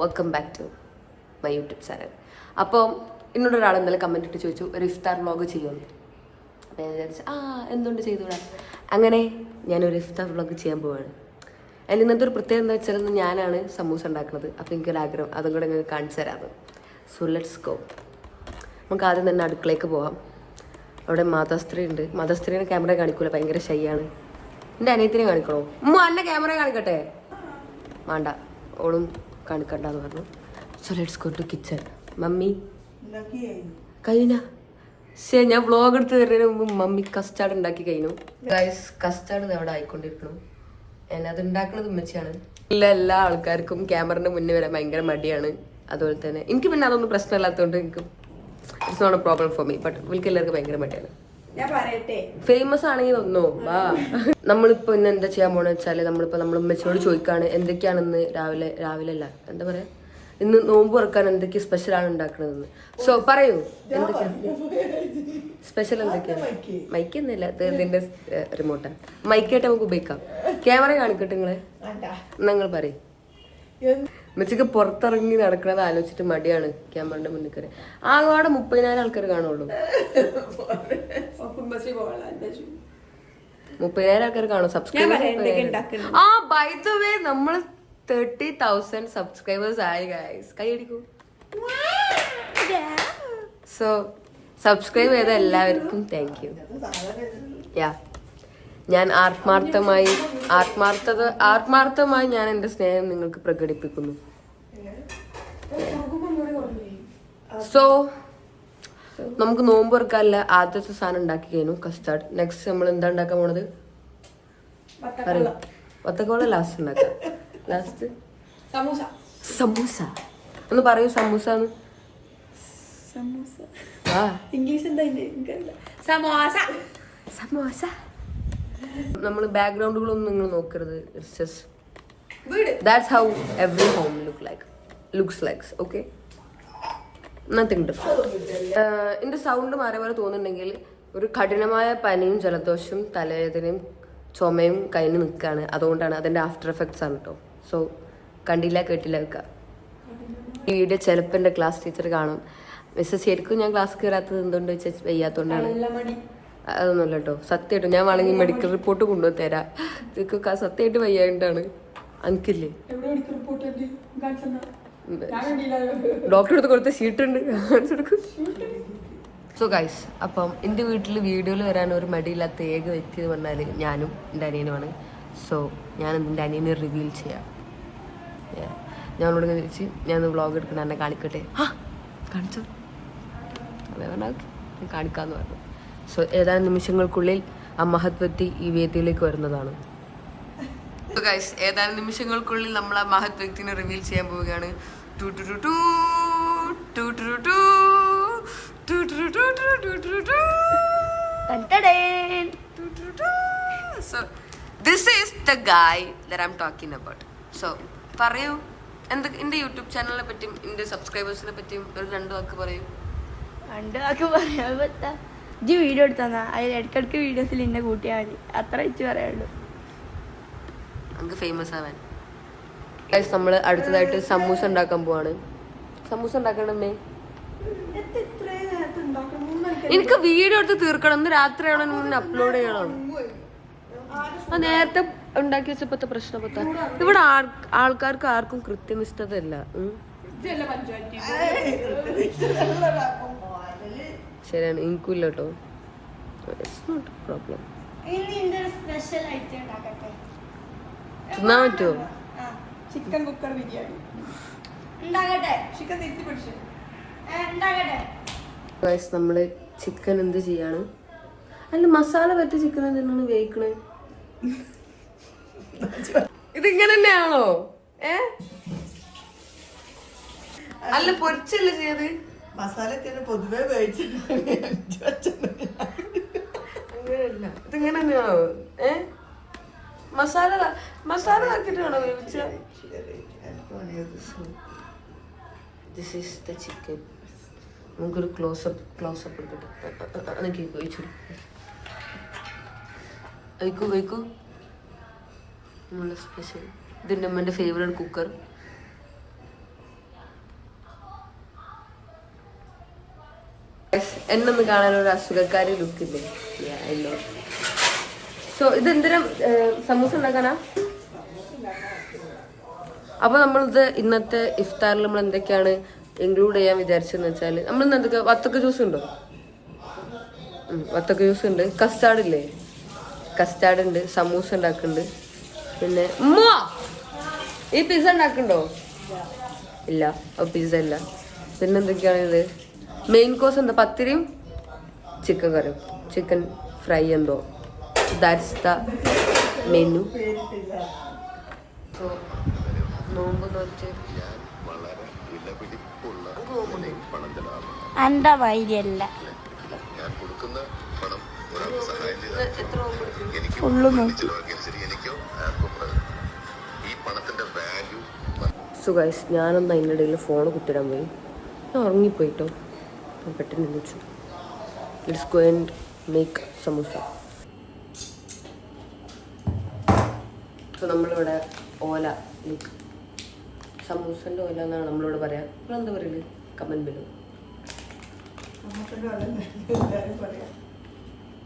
Welcome back to my YouTube channel. അപ്പോൾ എന്നോടൊരാൾ ഇന്നലെ കമൻറ്റ് ഇട്ട് ചോദിച്ചു ഒരു ഇഫ്താർ വ്ളോഗ് ചെയ്യുമെന്ന്. അപ്പോൾ ഞാൻ വിചാരിച്ചു എന്തുകൊണ്ട് ചെയ്തുകൂടാ. അങ്ങനെ ഞാനൊരു ഇഫ്താർ വ്ളോഗ് ചെയ്യാൻ പോവാണ്. അതിൽ ഇന്നത്തെ ഒരു പ്രത്യേകത എന്താ വെച്ചാൽ ഞാനാണ് സമൂസ ഉണ്ടാക്കുന്നത്. അപ്പോൾ എനിക്കൊരാഗ്രഹം അതും കൂടെ നിങ്ങൾക്ക് കാണിച്ചു തരാമെന്ന്. So let's go. നമുക്ക് ആദ്യം തന്നെ അടുക്കളയ്ക്ക് പോവാം. അവിടെ മാതാസ്ത്രീ ഉണ്ട്. മാതാസ്ത്രീനെ ക്യാമറ കാണിക്കൂല, ഭയങ്കര ഷൈയാണ്. എൻ്റെ അനിയത്തിനെ കാണിക്കണോ? എന്നെ ക്യാമറ കാണിക്കട്ടെ? വേണ്ട, ഓളും കാണിക്കണ്ടെന്ന് പറഞ്ഞു. So let's go to kitchen. Mummy കഴിഞ്ഞ ശരി, ഞാൻ വ്ളോഗ് എടുത്ത് തരുന്നതിന് മുമ്പ് മമ്മി കസ്റ്റാർഡ് ഉണ്ടാക്കി കഴിഞ്ഞു. ഗൈസ്, കസ്റ്റാർഡ് അവിടെ ആയിക്കൊണ്ടിരിക്കണം. അത് ഉണ്ടാക്കുന്നത് ഉമ്മച്ചിയാണ്. എല്ലാ ആൾക്കാർക്കും ക്യാമറയുടെ മുന്നേ വരാൻ ഭയങ്കര മടിയാണ്. അതുപോലെ തന്നെ എനിക്ക് പിന്നെ അതൊന്നും പ്രശ്നമില്ലാത്തതുകൊണ്ട് എനിക്ക് it's not a problem for me. But എനിക്ക് എല്ലാവർക്കും ഭയങ്കര മടിയാണ്. ഫേമസ് ആണെങ്കിൽ ഒന്നോ വാ. നമ്മളിപ്പോ ഇന്ന് എന്താ ചെയ്യാൻ പോണെന്ന് വെച്ചാല് നമ്മൾ ഉമ്മച്ചിയോട് ചോദിക്കാണ് എന്തൊക്കെയാണെന്ന് രാവിലെ അല്ല എന്താ പറയാ, ഇന്ന് നോമ്പ് തുറക്കാൻ എന്തൊക്കെ സ്പെഷ്യലാണ് ഉണ്ടാക്കണതെന്ന്. സോ പറയൂ, എന്തൊക്കെയാണ് സ്പെഷ്യൽ? എന്തൊക്കെയാണ്? മൈക്ക് ഒന്നുമില്ല, ഇതിന്റെ റിമോട്ടാണ്. മൈക്കായിട്ട് നമുക്ക് ഉപയോഗിക്കാം. ക്യാമറ കാണിക്കട്ടെ നിങ്ങളെ? നിങ്ങൾ പറയും. ഉമ്മച്ചിക്ക് പുറത്തിറങ്ങി നടക്കണത് ആലോചിച്ചിട്ട് മടിയാണ് ക്യാമറയുടെ മുന്നിൽ കയറി. ആകെ 30,000 ആൾക്കാർ കാണുള്ളൂ. 30,000 ആൾക്കാർ കാണും. സബ്സ്ക്രൈബേഴ്സ് ബൈ ദ വേ നമ്മള് 30,000 സബ്സ്ക്രൈബേഴ്സ് ആയി ഗൈസ്. കൈയടിക്കൂ. സോ സബ്സ്ക്രൈബ് ചെയ്ത എല്ലാവർക്കും താങ്ക് യു. ഞാൻ ആത്മാർത്ഥമായി ഞാൻ എൻ്റെ സ്നേഹം നിങ്ങൾക്ക് പ്രകടിപ്പിക്കുന്നു. സോ നമുക്ക് നോമ്പ് തുറക്കാനുള്ള ആദ്യത്തെ സാധനം ഉണ്ടാക്കി കഴിഞ്ഞു, കസ്റ്റാർഡ്. നെക്സ്റ്റ് നമ്മൾ എന്താ ഉണ്ടാക്കാൻ പോണത്? വത്തക്കോള ലാസ്റ്റ് ഉണ്ടാക്കാം. ലാസ്റ്റ് സമൂസ. ഒന്ന് പറയൂ സമൂസ. സമൂസ. നമ്മൾ ബാക്ക്ഗ്രൗണ്ടുകളൊന്നും നിങ്ങൾ നോക്കരുത്. That's how every home looks like. Okay, nothing different. എൻ്റെ സൗണ്ട് മാറി പോലെ തോന്നുന്നുണ്ടെങ്കിൽ ഒരു കഠിനമായ പനിയും ജലദോഷവും തലവേദനയും ചുമയും കഴിഞ്ഞ് നിൽക്കുകയാണ്. അതുകൊണ്ടാണ്, അതിൻ്റെ ആഫ്റ്റർ എഫക്ട്സ് ആണ് കേട്ടോ. സോ കണ്ടില്ല കേട്ടില്ല വെക്കുക. ഈ വീഡിയോ ചിലപ്പോൾ എൻ്റെ ക്ലാസ് ടീച്ചർ കാണും. മിസ്സസ് ശരിക്കും ഞാൻ ക്ലാസ് കയറാത്തത് എന്തുകൊണ്ട് വെച്ചാൽ വയ്യാത്തതുകൊണ്ടാണ്. അതൊന്നുമല്ല കേട്ടോ, സത്യമായിട്ടും. ഞാൻ വേണമെങ്കിൽ മെഡിക്കൽ റിപ്പോർട്ട് കൊണ്ടുവന്ന് തരാം. ഇതൊക്കെ സത്യമായിട്ട് വയ്യായിട്ടാണ്. എനിക്കില്ലേ ഡോക്ടർ എടുത്ത് കൊടുത്ത ഷീട്ടുണ്ട്. സോ ഗൈസ്, അപ്പം എൻ്റെ വീട്ടിൽ വീഡിയോയിൽ വരാൻ ഒരു മടിയില്ലാത്ത ഏക വ്യക്തി എന്ന് പറഞ്ഞാൽ ഞാനും എൻ്റെ അനിയനുമാണ്. സോ ഞാൻ എൻ്റെ അനിയനെ റിവീൽ ചെയ്യാം. ഞാനോട് ചോദിച്ച് ഞാൻ വ്ളോഗ് എടുക്കണം, എന്നെ കാണിക്കട്ടെ. കാണിച്ചു കാണിക്കാമെന്ന് പറഞ്ഞു. സോ ഏതാനും നിമിഷങ്ങൾക്കുള്ളിൽ ആ മഹത് വ്യക്തി ഈ വേദിയിലേക്ക് വരുന്നതാണ്. ഗൈസ്, ഏതാനും നിമിഷങ്ങൾക്കുള്ളിൽ നമ്മൾ ആ മഹത് വ്യക്തിനെ റിവീൽ ചെയ്യാൻ പോവുകയാണ്. So this is the guy that I'm talking about. So പറയൂ, എൻ്റെ യൂട്യൂബ് ചാനലിനെ പറ്റിയും എൻ്റെ സബ്സ്ക്രൈബേഴ്സിനെ പറ്റിയും ഒരു 2 വാക്ക് പറയൂ. 2 വാക്ക് പറയാൻ പറ്റാ. ഇജ്ജ് വീഡിയോ എടുത്താ അതിൽ ഇടയ്ക്കിടയ്ക്ക് വീഡിയോസിൽ എന്നെ കൂട്ടിയാൽ മതി, അത്ര ഇച്ച് പറയാനുള്ളൂ. നമുക്ക് ഫേമസ് ആവാൻ. നമ്മൾ അടുത്തതായിട്ട് സമൂസ ഉണ്ടാക്കാൻ പോവാണ്. സമൂസ ഉണ്ടാക്കണമേ. എനിക്ക് വീഡിയോ എടുത്ത് തീർക്കണം. ഇന്ന് രാത്രിയാണോ മുന്നേ അപ്ലോഡ് ചെയ്യണം. നേരത്തെ ഉണ്ടാക്കി വെച്ചപ്പോഴത്തെ പ്രശ്നം പറ്റാ. ഇവിടെ ആൾക്കാർക്ക് ആർക്കും കൃത്യനിഷ്ഠതയല്ല. ശരിയാണ്, എനിക്കില്ല കേട്ടോ. It's not a problem. തിന്നാൻ പറ്റുമോ? ചിക്കൻ കുക്കർ ബിരിയാണി നമ്മള് ചിക്കൻ എന്ത് ചെയ്യാണ്? അല്ല, മസാല പറ്റിയ ചിക്കൻ എന്തിനാണ് വേവിക്കണേ? ഇതിങ്ങനെ തന്നെയാണോ? അല്ല, പൊരിച്ചല്ലേ ചെയ്ത്? മസാല പൊതുവെ അങ്ങനെയല്ല, ഇതിങ്ങനെ തന്നെയാണോ? മസാല ആക്കിട്ടാണോ വേവിച്ച? This is the chicken. നമുക്കൊരു ക്ലോസപ്പ് എടുക്കട്ടെ. അതൊക്കെ കഴിക്കൂ. നമ്മളുടെ സ്പെഷ്യൽ, ഇതിൻ്റെ അമ്മേൻ്റെ ഫേവറേറ്റ് കുക്കർ. എന്നൊന്ന് കാണാൻ ഒരു അസുഖക്കാരി ലുക്കില്ലേ. സോ ഇതെന്തിനും സമൂസ ഉണ്ടാക്കാനാ? അപ്പോൾ നമ്മളിത് ഇന്നത്തെ ഇഫ്താറിൽ നമ്മൾ എന്തൊക്കെയാണ് ഇൻക്ലൂഡ് ചെയ്യാൻ വിചാരിച്ചതെന്ന് വെച്ചാൽ നമ്മൾ ഇന്ന് എന്തൊക്കെ വത്തക്ക ജ്യൂസ് ഉണ്ടോ? വത്തക്ക ജ്യൂസ് ഉണ്ട്, കസ്റ്റാർഡ് ഇല്ലേ, കസ്റ്റാർഡ് ഉണ്ട്, സമൂസ ഉണ്ടാക്കുന്നുണ്ട്, പിന്നെ ഈ പിസ്സ ഉണ്ടാക്കുന്നുണ്ടോ? ഇല്ല, അപ്പോൾ പിസ്സ ഇല്ല. പിന്നെ എന്തൊക്കെയാണിത്? മെയിൻ കോഴ്സ് എന്താ? പത്തിരിയും ചിക്കൻ കറിയും, ചിക്കൻ ഫ്രൈ എന്തോ. That's the menu. സോ നോമ്പ് നോറ്റ് എൻ്റെ വൈദ്യല്ല ഫുള്ള് നോക്കി. സോ ഗൈസ്, ഞാനൊന്ന് അതിൻ്റെ ഇടയിൽ ഫോൺ കുത്തിടാൻ പോയി. ഞാൻ ഉറങ്ങിപ്പോയിട്ടോ. ഞാൻ പെട്ടെന്ന് വിളിച്ചു. Let's go and make samosa. So നമ്മളിവിടെ ഓല, ലൈക്ക് സമൂസൻ്റെ ഓല എന്നാണ് നമ്മളിവിടെ പറയാം. നിങ്ങളെന്താ പറയല്? Comment below.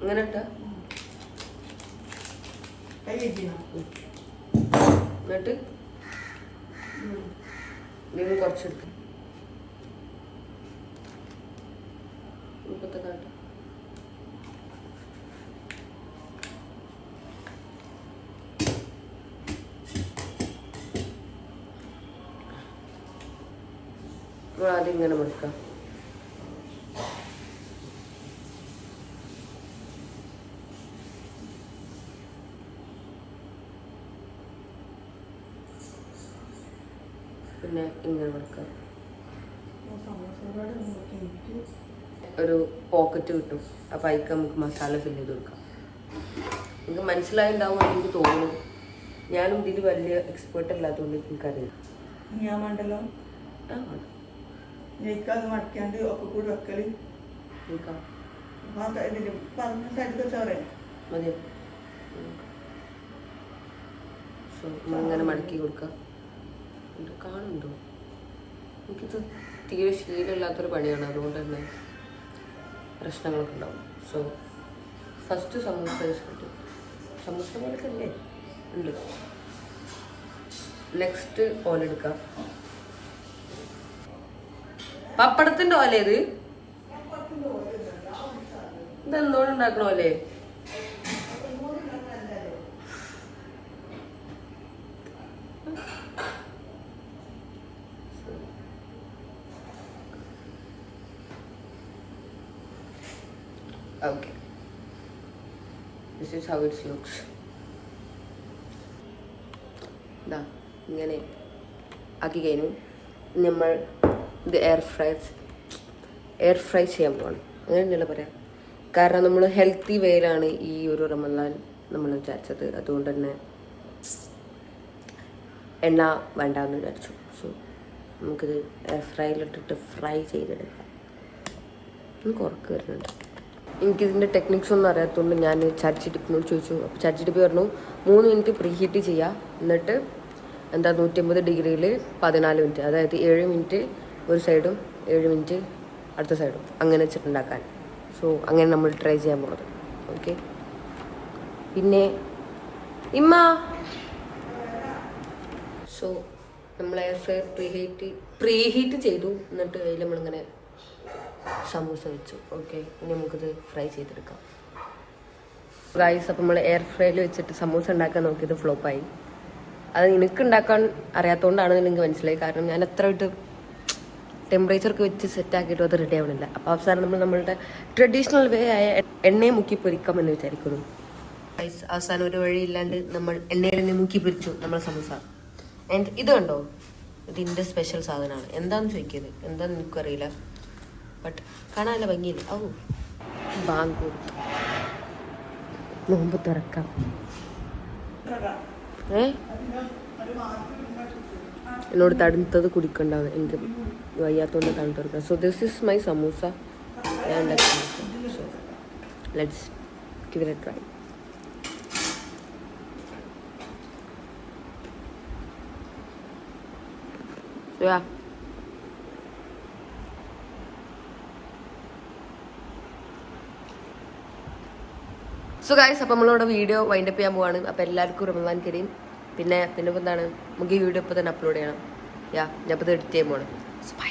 അങ്ങനെ ഇട്ടാ എന്നിട്ട് നിങ്ങൾ കുറച്ചെടുത്ത് ഇപ്പത്തെ കാട്ട. നമ്മൾ ആദ്യം ഇങ്ങനെ മുറിക്കാം. പിന്നെ ഇങ്ങനെ കൊടുക്കാം. ഒരു പോക്കറ്റ് കിട്ടും. അപ്പം അതിക്ക് നമുക്ക് മസാല ഫില്ല് ചെയ്ത് കൊടുക്കാം. നിങ്ങൾക്ക് മനസ്സിലായിണ്ടാവും എനിക്ക് തോന്നുന്നു. ഞാനും ഇതിൽ വലിയ എക്സ്പേർട്ട് അല്ലാത്തതുകൊണ്ട് എനിക്കറിയാം. ഞാൻ വേണ്ടല്ലോ, ആ വേണം. ജയിക്കാതെ മടക്കാണ്ട് ഒക്കെ കൂടി വെക്കല് നോക്കാം. പറഞ്ഞ സൈഡിൽ ചോറേ മതിയോ? സോ നമ്മളിങ്ങനെ മടക്കി കൊടുക്കാം. ഇത് കാണുന്നുണ്ടോ? എനിക്കിത് തീരെ ശീലമില്ലാത്തൊരു പണിയാണ്, അതുകൊണ്ട് തന്നെ പ്രശ്നങ്ങളൊക്കെ ഉണ്ടാവും. സോ ഫസ്റ്റ് സമൂസ വെച്ചിട്ട് സമൂസ പോലൊക്കെ അല്ലേ ഉണ്ട്. നെക്സ്റ്റ് ഓല എടുക്കാം. പപ്പടത്തിൻ്റെ ഓല ഇത് ഇതെന്തോടെ ഉണ്ടാക്കണ ഓലേ? Okay, this is how it looks. ദാ ഇങ്ങനെ ആക്കി കഴിഞ്ഞു. നമ്മൾ ഇത് എയർ ഫ്രൈ ചെയ്യാൻ പോകണം. അങ്ങനെ തന്നെയല്ല പറയാം. കാരണം നമ്മൾ ഹെൽത്തി വേയിലാണ് ഈ ഒരു റമദാൻ നമ്മൾ വിചാരിച്ചത്. അതുകൊണ്ട് തന്നെ എണ്ണ വേണ്ടാന്ന് വിചാരിച്ചു. സോ നമുക്കിത് എയർ ഫ്രൈയിലിട്ടിട്ട് ഫ്രൈ ചെയ്തെടുക്കാം. എനിക്ക് ഉറക്കം വരുന്നുണ്ട്. എനിക്കിതിൻ്റെ ടെക്നിക്സ് ഒന്നും അറിയാത്തതുകൊണ്ട് ഞാൻ ചാറ്റ് ജിപിയോട് ചോദിച്ചു. അപ്പോൾ ചാറ്റ് ജിപി പറഞ്ഞു 3 മിനിറ്റ് പ്രീ ഹീറ്റ് ചെയ്യുക, എന്നിട്ട് 150 ഡിഗ്രിയിൽ 14 മിനിറ്റ്, അതായത് 7 മിനിറ്റ് ഒരു സൈഡും 7 മിനിറ്റ് അടുത്ത സൈഡും അങ്ങനെ വെച്ചിട്ടുണ്ടാക്കാൻ. സോ അങ്ങനെ നമ്മൾ ട്രൈ ചെയ്യാൻ പോകുന്നത്. ഓക്കെ, പിന്നെ ഇമ്മ. സോ നമ്മൾ എയർ ഫ്രയർ പ്രീ ഹീറ്റ് ചെയ്തു. എന്നിട്ട് അതിൽ നമ്മളിങ്ങനെ സമൂസ വെച്ചു. ഓക്കെ, ഇനി നമുക്കിത് ഫ്രൈ ചെയ്തെടുക്കാം. ഗൈസ്, അപ്പം നമ്മൾ എയർ ഫ്രൈയിൽ വെച്ചിട്ട് സമൂസ ഉണ്ടാക്കാൻ നോക്കിയത് ഫ്ലോപ്പായി. അത് എനിക്ക് ഉണ്ടാക്കാൻ അറിയാത്തതുകൊണ്ടാണ് എനിക്ക് മനസ്സിലായി. കാരണം ഞാൻ എത്ര ഇട്ട് ടെമ്പറേച്ചർക്ക് വെച്ച് സെറ്റാക്കിയിട്ടും അത് റെഡി ആവണില്ല. അപ്പോൾ അവസാനം നമ്മളുടെ ട്രഡീഷണൽ വേ ആയ എണ്ണയെ മുക്കി പൊരിക്കാമെന്ന് വിചാരിക്കുന്നു. ഗൈസ്, അവസാനം ഒരു വഴിയില്ലാണ്ട് നമ്മൾ എണ്ണയിൽ തന്നെ മുക്കി പൊരിച്ചു നമ്മൾ സമൂസ. ആൻഡ് ഇത് കണ്ടോ, ഇതിൻ്റെ സ്പെഷ്യൽ സാധനമാണ്. എന്താണെന്ന് ചോദിക്കുന്നത്, എന്താണെന്ന് എനിക്കറിയില്ല, ബട്ട് കാണാനല്ല ഭംഗിയില്ല. ഓ, ബാങ്ക് കൊടുത്തു, നോമ്പ് തുറക്കാം. എന്നോട് തണുത്തത് കുടിക്കണ്ടാവും, എനിക്ക് വയ്യാത്തതുകൊണ്ട് തണുത്ത് തുറക്കാം. So this is my samosa. ഞാൻ ഉണ്ടാക്കി. So let's give it A try. Yeah. So guys, അപ്പോൾ നമ്മളിവിടെ വീഡിയോ വൈൻഡപ്പ് ചെയ്യാൻ പോവാണ്. അപ്പോൾ എല്ലാവർക്കും റമദാൻ കരീം. പിന്നെ ഇപ്പോൾ എന്താണ്, നമുക്ക് ഈ വീഡിയോ ഇപ്പോൾ തന്നെ അപ്ലോഡ് ചെയ്യണം. ഞാൻ ഇപ്പോൾ ഇത് എഡിറ്റ് ചെയ്യാൻ പോവാണ്. So by.